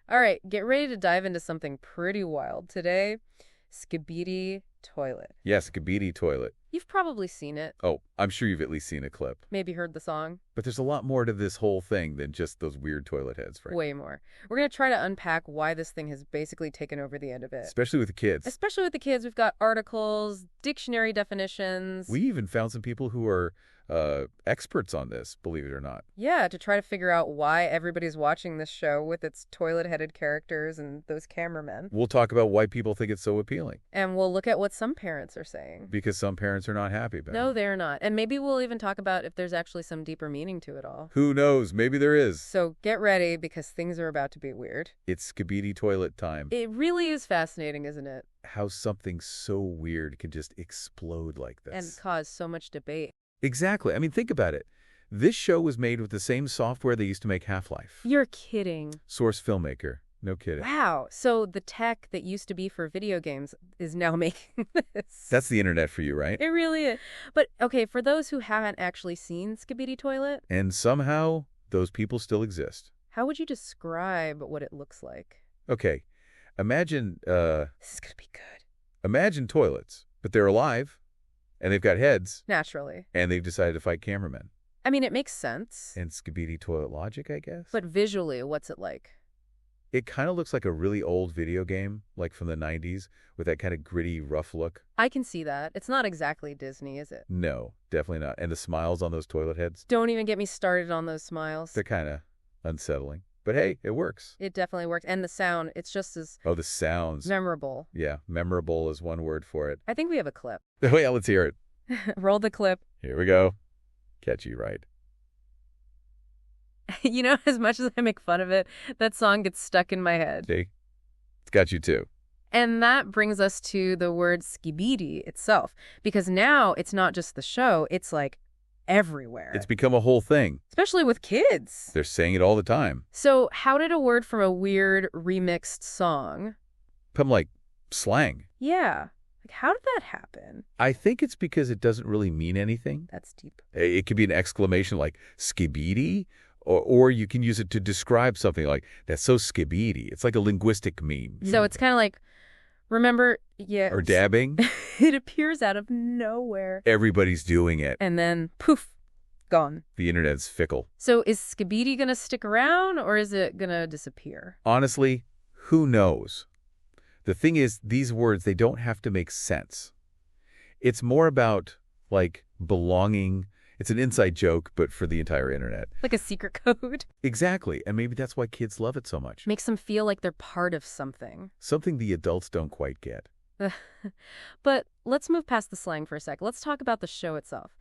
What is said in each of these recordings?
All right, get ready to dive into something pretty wild today. Skibidi Toilet. Yes, Skibidi Toilet. You've probably seen it, Oh, I'm sure you've at least seen a clip. maybe heard the song. But there's a lot more to this whole thing than just those weird toilet heads, right? Way more. We're going to try to unpack why this thing has basically taken over the end of it. Especially with the kids. Especially with the kids, we've got articles, dictionary definitions. We even found some people who are experts on this, believe it or not. Yeah, to try to figure out why everybody's watching this show with its toilet-headed characters and those cameramen. We'll talk about why people think it's so appealing. And we'll look at what some parents are saying. Because some parents are not happy about it. No, they're not. And maybe we'll even talk about if there's actually some deeper meaning to it all. Who knows? Maybe there is. So get ready, because things are about to be weird. It's Skibidi Toilet time. It really is fascinating, isn't it? How something so weird can just explode like this. And cause so much debate. Exactly. I mean, think about it. This show was made with the same software they used to make Half-Life. You're kidding. Source Filmmaker. No kidding. Wow. So the tech that used to be for video games is now making this. That's the internet for you, right? It really is. But, okay, for those who haven't actually seen Skibidi Toilet, And somehow, those people still exist. how would you describe what it looks like? Okay, imagine, This is going to be good. imagine toilets, but they're alive, and they've got heads, Naturally. and they've decided to fight cameramen. I mean, it makes sense. And Skibidi Toilet logic, I guess? But visually, what's it like? It kind of looks like a really old video game, like from the 90s, with that kind of gritty, rough look. I can see that. It's not exactly Disney, is it? No, definitely not. And the smiles on those toilet heads, Don't even get me started on those smiles. they're kind of unsettling. But hey, it works. It definitely works. And the sound, it's just as Oh, the sounds. memorable. Yeah, memorable is one word for it. I think we have a clip. Oh, yeah, let's hear it. Roll the clip. Here we go. Catchy, right? You know, as much as I make fun of it, that song gets stuck in my head. See? It's got you too. And that brings us to the word skibidi itself. Because now it's not just the show, it's like everywhere. It's become a whole thing. Especially with kids. They're saying it all the time. So how did a word from a weird remixed song? Become like slang. Yeah. Like, how did that happen? I think it's because it doesn't really mean anything. That's deep. It could be an exclamation like skibidi, or you can use it to describe something like, that's so skibidi. It's like a linguistic meme. So it's kind of like, remember, yeah. Or dabbing. It appears out of nowhere. Everybody's doing it. And then, poof, gone. The internet's fickle. So is Skibidi going to stick around, or is it going to disappear? Honestly, who knows? The thing is, these words, they don't have to make sense. It's more about, like, belonging. It's an inside joke, but for the entire internet. Like a secret code? Exactly. And maybe that's why kids love it so much. Makes them feel like they're part of something. Something the adults don't quite get. But let's move past the slang for a sec. Let's talk about the show itself.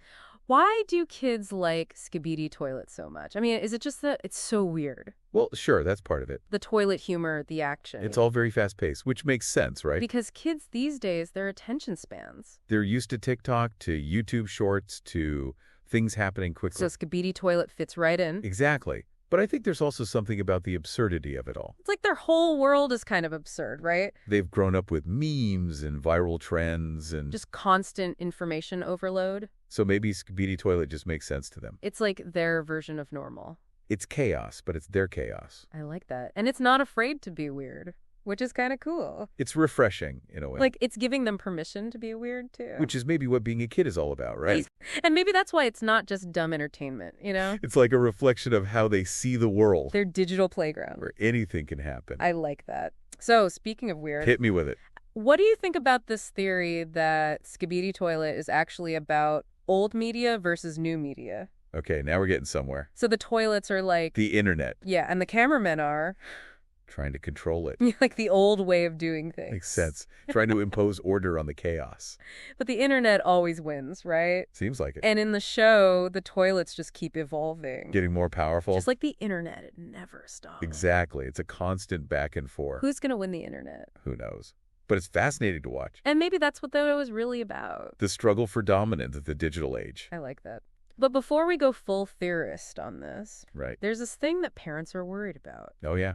Why do kids like Skibidi Toilet so much? I mean, is it just that it's so weird? Well, sure, that's part of it. The toilet humor, the action. It's all very fast-paced, which makes sense, right? Because kids these days, their attention spans. They're used to TikTok, to YouTube Shorts, to things happening quickly. So Skibidi Toilet fits right in. Exactly. But I think there's also something about the absurdity of it all. It's like their whole world is kind of absurd, right? They've grown up with memes and viral trends and... Just constant information overload. So maybe Skibidi Toilet just makes sense to them. It's like their version of normal. It's chaos, but it's their chaos. I like that. And it's not afraid to be weird, which is kind of cool. It's refreshing, in a way. Like, it's giving them permission to be weird, too. Which is maybe what being a kid is all about, right? And maybe that's why it's not just dumb entertainment, you know? It's like a reflection of how they see the world. Their digital playground. Where anything can happen. I like that. So, speaking of weird, Hit me with it. what do you think about this theory that Skibidi Toilet is actually about old media versus new media? Okay, now we're getting somewhere. So the toilets are like... The internet. Yeah, and the cameramen are... Trying to control it. like the old way of doing things. Makes sense. Trying to impose order on the chaos. But the internet always wins, right? Seems like it. And in the show, the toilets just keep evolving. Getting more powerful. Just like the internet, it never stops. Exactly. It's a constant back and forth. Who's going to win the internet? Who knows? But it's fascinating to watch. And maybe that's what that was really about. The struggle for dominance of the digital age. I like that. But before we go full theorist on this, Right. there's this thing that parents are worried about. Oh, yeah.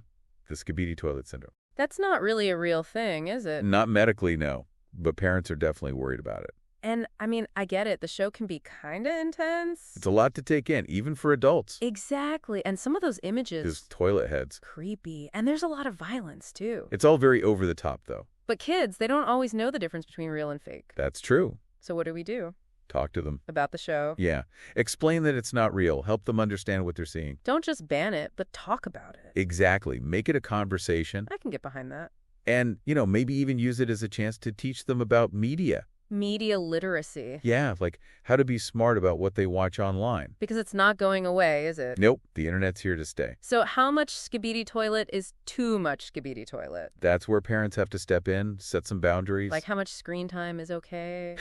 The Skibidi Toilet Syndrome. That's not really a real thing, is it? Not medically, no. But parents are definitely worried about it. And, I mean, I get it. The show can be kind of intense. It's a lot to take in, even for adults. Exactly. And some of those images... Those toilet heads. Creepy. And there's a lot of violence, too. It's all very over the top, though. But kids, they don't always know the difference between real and fake. That's true. So what do we do? Talk to them. About the show? Yeah. Explain that it's not real. Help them understand what they're seeing. Don't just ban it, but talk about it. Exactly. Make it a conversation. I can get behind that. And, maybe even use it as a chance to teach them about media. Media literacy. Yeah, like how to be smart about what they watch online. Because it's not going away, is it? Nope, the internet's here to stay. So how much Skibidi Toilet is too much Skibidi Toilet? That's where parents have to step in, set some boundaries. Like how much screen time is okay?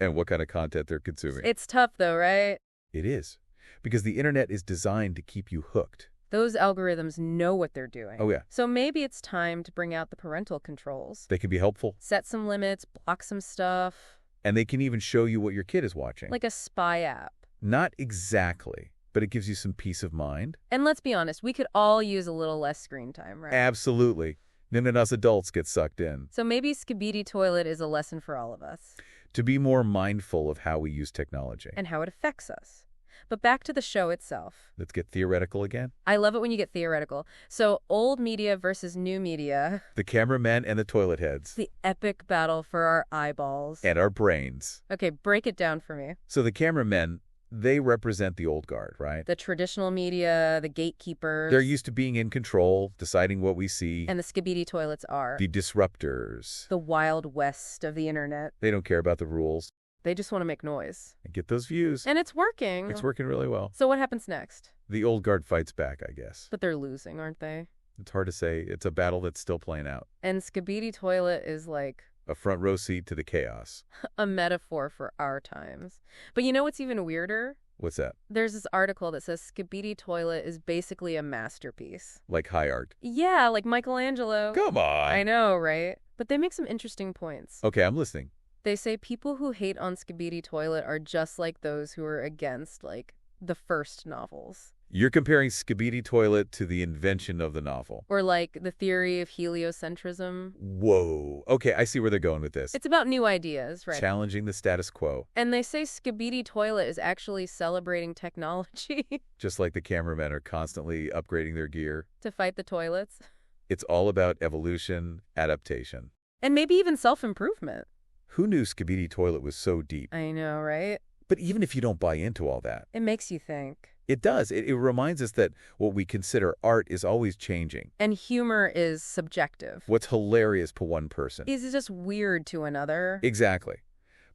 And what kind of content they're consuming. It's tough though, right? It is. Because the internet is designed to keep you hooked. Those algorithms know what they're doing. Oh, yeah. So maybe it's time to bring out the parental controls. They can be helpful. Set some limits, block some stuff. And they can even show you what your kid is watching. Like a spy app. Not exactly, but it gives you some peace of mind. And let's be honest, we could all use a little less screen time, right? Absolutely. Then us adults get sucked in. So maybe Skibidi Toilet is a lesson for all of us. To be more mindful of how we use technology. And how it affects us. But back to the show itself. Let's get theoretical again. I love it when you get theoretical. So old media versus new media. The cameramen and the toilet heads. The epic battle for our eyeballs. And our brains. Okay, break it down for me. So the cameramen, they represent the old guard, right? The traditional media, the gatekeepers. They're used to being in control, deciding what we see. And the Skibidi Toilets are. The disruptors. The Wild West of the internet. They don't care about the rules. They just want to make noise. And get those views. And it's working. It's working really well. So what happens next? The old guard fights back, I guess. But they're losing, aren't they? It's hard to say. It's a battle that's still playing out. And Skibidi Toilet is like... a front row seat to the chaos. A metaphor for our times. But you know what's even weirder? What's that? There's this article that says Skibidi Toilet is basically a masterpiece. Like high art. Yeah, like Michelangelo. Come on. I know, right? But they make some interesting points. Okay, I'm listening. They say people who hate on Skibidi Toilet are just like those who are against, like, the first novels. You're comparing Skibidi Toilet to the invention of the novel. Or, like, the theory of heliocentrism. Whoa. Okay, I see where they're going with this. It's about new ideas, right? Challenging the status quo. And they say Skibidi Toilet is actually celebrating technology. Just like the cameramen are constantly upgrading their gear. To fight the toilets. It's all about evolution, adaptation. And maybe even self-improvement. Who knew Skibidi Toilet was so deep? I know, right? But even if you don't buy into all that, It makes you think. it does. It reminds us that what we consider art is always changing. And humor is subjective. What's hilarious to one person Is just weird to another. Exactly.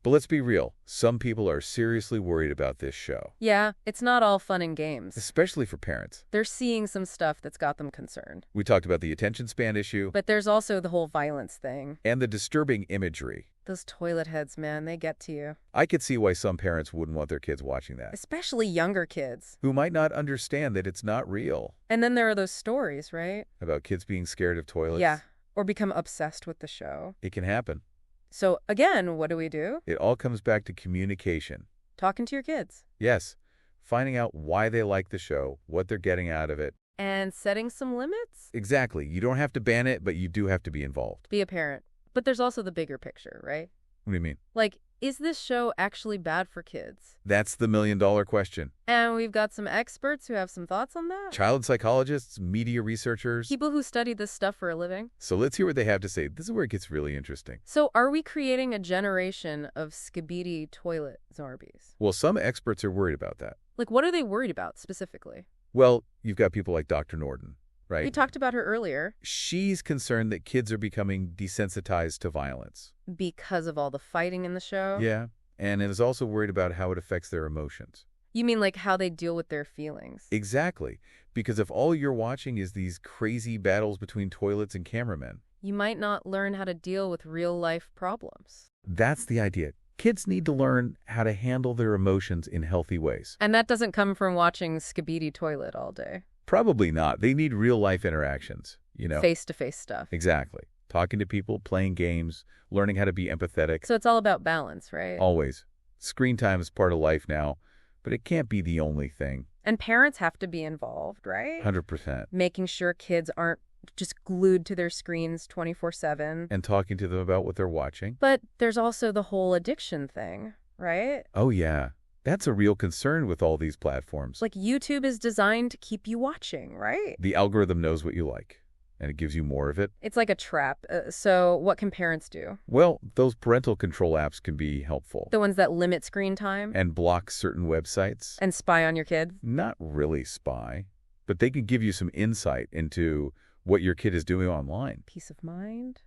But let's be real. Some people are seriously worried about this show. Yeah, it's not all fun and games. Especially for parents. They're seeing some stuff that's got them concerned. We talked about the attention span issue. But there's also the whole violence thing. And the disturbing imagery. Those toilet heads, man, they get to you. I could see why some parents wouldn't want their kids watching that. Especially younger kids. Who might not understand that it's not real. And then there are those stories, right? About kids being scared of toilets. Yeah, or become obsessed with the show. It can happen. So, again, what do we do? It all comes back to communication. Talking to your kids. Yes. Finding out why they like the show, what they're getting out of it. And setting some limits? Exactly. You don't have to ban it, but you do have to be involved. Be a parent. But there's also the bigger picture, right? What do you mean? Like, is this show actually bad for kids? That's the million-dollar question. And we've got some experts who have some thoughts on that. Child psychologists, media researchers. People who study this stuff for a living. So let's hear what they have to say. This is where it gets really interesting. So are we creating a generation of Skibidi Toilet Zorbies? Well, some experts are worried about that. Like, what are they worried about specifically? Well, you've got people like Dr. Norden, right? We talked about her earlier. She's concerned that kids are becoming desensitized to violence. Because of all the fighting in the show? Yeah, and is also worried about how it affects their emotions. You mean like how they deal with their feelings? Exactly, because if all you're watching is these crazy battles between toilets and cameramen, you might not learn how to deal with real-life problems. That's the idea. Kids need to learn how to handle their emotions in healthy ways. And that doesn't come from watching Skibidi Toilet all day. Probably not. They need real-life interactions, you know. Face-to-face stuff. Exactly. Talking to people, playing games, learning how to be empathetic. So it's all about balance, right? Always. Screen time is part of life now, but it can't be the only thing. And parents have to be involved, right? 100%. Making sure kids aren't just glued to their screens 24/7. And talking to them about what they're watching. But there's also the whole addiction thing, right? Oh, yeah. That's a real concern with all these platforms. Like YouTube is designed to keep you watching, right? The algorithm knows what you like, and it gives you more of it. It's like a trap. So what can parents do? Well, those parental control apps can be helpful. The ones that limit screen time? And block certain websites. And spy on your kids? Not really spy, but they can give you some insight into what your kid is doing online. Peace of mind?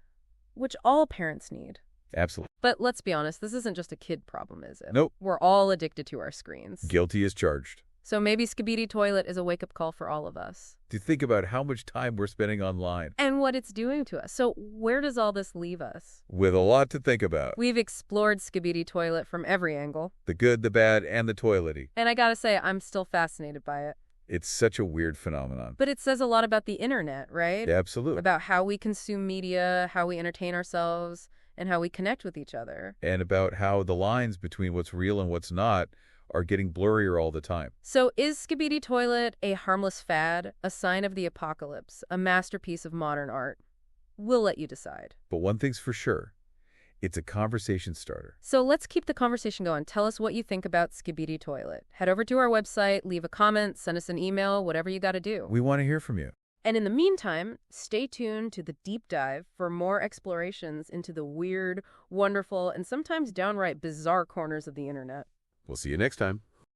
Which all parents need. Absolutely. But let's be honest, this isn't just a kid problem, is it? Nope. We're all addicted to our screens. Guilty as charged. So maybe Skibidi Toilet is a wake-up call for all of us. To think about how much time we're spending online. And what it's doing to us. So where does all this leave us? With a lot to think about. We've explored Skibidi Toilet from every angle. The good, the bad, and the toilety. And I gotta say, I'm still fascinated by it. It's such a weird phenomenon. But it says a lot about the internet, right? Yeah, absolutely. About how we consume media, how we entertain ourselves, and how we connect with each other. And about how the lines between what's real and what's not are getting blurrier all the time. So is Skibidi Toilet a harmless fad, a sign of the apocalypse, a masterpiece of modern art? We'll let you decide. But one thing's for sure. It's a conversation starter. So let's keep the conversation going. Tell us what you think about Skibidi Toilet. Head over to our website, leave a comment, send us an email, whatever you got to do. We want to hear from you. And in the meantime, stay tuned to the deep dive for more explorations into the weird, wonderful, and sometimes downright bizarre corners of the internet. We'll see you next time.